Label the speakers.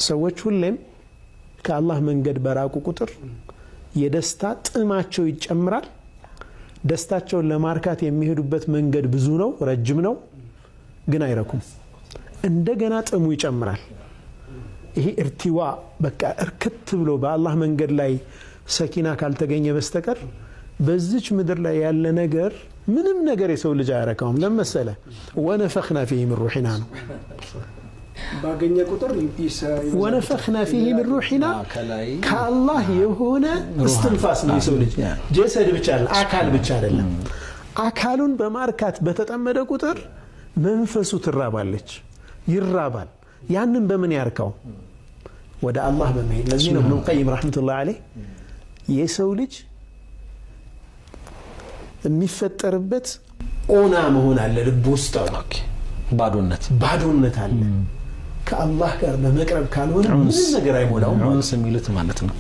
Speaker 1: ሰዎች ሁሌም ከአላህ መንገድ በራቁ ቁጥር የደስታ ጥማቸው ይጨምራል። ደስታቸውን ለማርካት የሚሄዱበት መንገድ ብዙ ነው፣ ረጅም ነው፣ ግን አይረኩም። እንደገና ጥሙ ይጨምራል። ይሄ እርቲዋ በቃ እርክት ብሎ በአላህ መንገድ ላይ ሰኪና ካልተገኘ በስተቀር በዚች ምድር ላይ ያለ ነገር ምንም ነገር የሰው ልጅ አያረካውም። ለምሳሌ ወነፈኽና ፊሂ ሚን ሩሒና ነው።
Speaker 2: ባገኘ ቁጥር
Speaker 1: ወነፈኽና ፊሂ ሚን ሩሒና ከአላህ የሆነ እስትንፋስ ነው። የሰው ልጅ ጀሰድ ብቻ አይደለም፣ አካል ብቻ አይደለም። አካሉን በማርካት በተጠመደ ቁጥር መንፈሱ ትራባለች፣ ይራባል። ያንን በምን ያርካው? ወደ አላህ በመሄድ። ለዚህ ነው ኢብኑ ቀይም ረሕመቱላሂ ዐለይህ የሰው ልጅ የሚፈጠርበት ኦና መሆን አለ፣ ልብ ውስጥ ባዶነት አለ። ከአላህ ጋር በመቅረብ ካልሆነ ምንም ነገር አይሞላውም ማለት ነው።